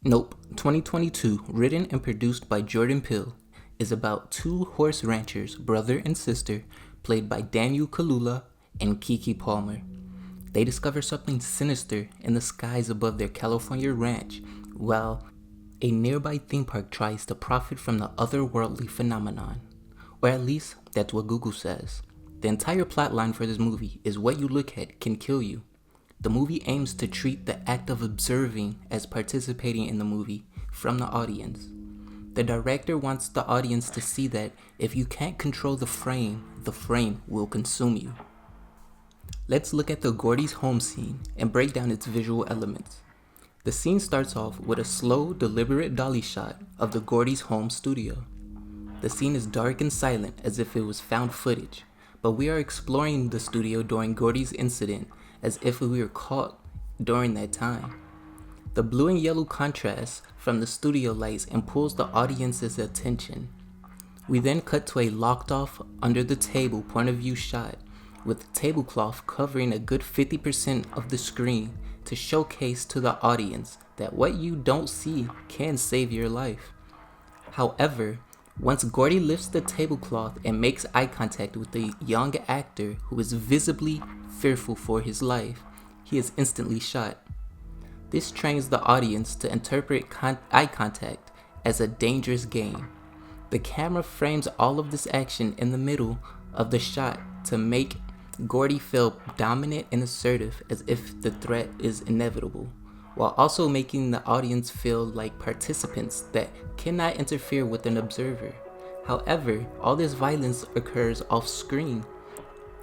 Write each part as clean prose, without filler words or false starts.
Nope 2022, written and produced by Jordan Peele, is about two horse ranchers, brother and sister, played by Daniel Kaluuya and Keke Palmer. They discover something sinister in the skies above their California ranch, while a nearby theme park tries to profit from the otherworldly phenomenon. Or at least, that's what Google says. The entire plotline for this movie is what you look at can kill you. The movie aims to treat the act of observing as participating in the movie from the audience. The director wants the audience to see that if you can't control the frame will consume you. Let's look at the Gordy's home scene and break down its visual elements. The scene starts off with a slow, deliberate dolly shot of the Gordy's home studio. The scene is dark and silent as if it was found footage, but we are exploring the studio during Gordy's incident as if we were caught during that time. The blue and yellow contrasts from the studio lights and pulls the audience's attention. We then cut to a locked off under the table point of view shot with the tablecloth covering a good 50% of the screen to showcase to the audience that what you don't see can save your life. However, once Gordy lifts the tablecloth and makes eye contact with the young actor who is visibly fearful for his life, he is instantly shot. This trains the audience to interpret eye contact as a dangerous game. The camera frames all of this action in the middle of the shot to make Gordy feel dominant and assertive as if the threat is inevitable, while also making the audience feel like participants that cannot interfere with an observer. However, all this violence occurs off screen.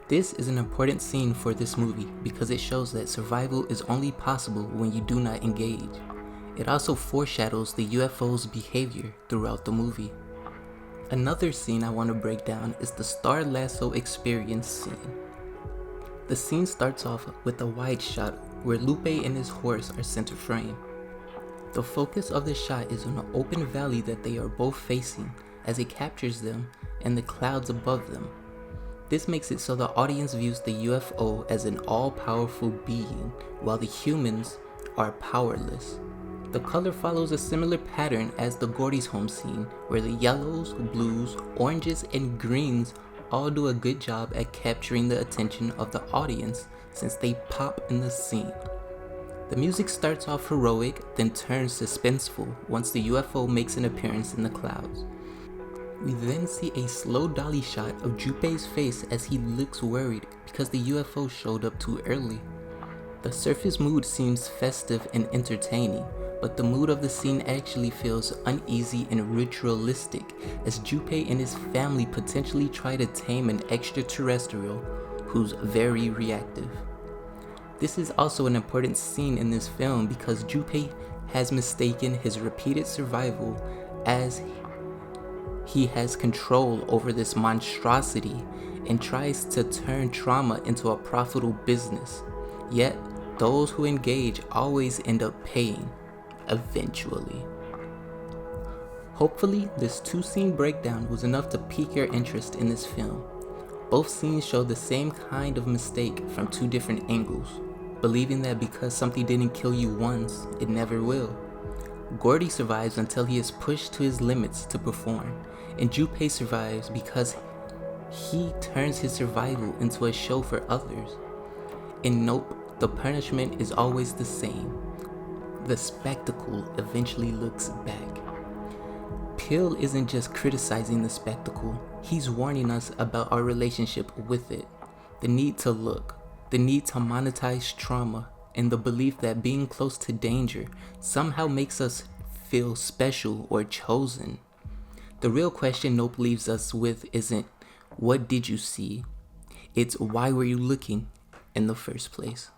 This is an important scene for this movie because it shows that survival is only possible when you do not engage. It also foreshadows the UFO's behavior throughout the movie. Another scene I want to break down is the Star Lasso experience scene. The scene starts off with a wide shot where Lupe and his horse are center frame. The focus of the shot is on an open valley that they are both facing as it captures them and the clouds above them. This makes it so the audience views the UFO as an all-powerful being while the humans are powerless. The color follows a similar pattern as the Gordy's home scene where the yellows, blues, oranges, and greens all do a good job at capturing the attention of the audience since they pop in the scene. The music starts off heroic, then turns suspenseful once the UFO makes an appearance in the clouds. We then see a slow dolly shot of Junpei's face as he looks worried because the UFO showed up too early. The surface mood seems festive and entertaining, but the mood of the scene actually feels uneasy and ritualistic as Junpei and his family potentially try to tame an extraterrestrial who's very reactive. This is also an important scene in this film because Junpei has mistaken his repeated survival as he has control over this monstrosity and tries to turn trauma into a profitable business. Yet, those who engage always end up paying, eventually. Hopefully, this two-scene breakdown was enough to pique your interest in this film. Both scenes show the same kind of mistake from two different angles, believing that because something didn't kill you once, it never will. Gordy survives until he is pushed to his limits to perform, and Junpei survives because he turns his survival into a show for others. In Nope, the punishment is always the same. The spectacle eventually looks back. Peele isn't just criticizing the spectacle, he's warning us about our relationship with it. The need to look, the need to monetize trauma, and the belief that being close to danger somehow makes us feel special or chosen. The real question Nope leaves us with isn't, what did you see? It's why were you looking in the first place?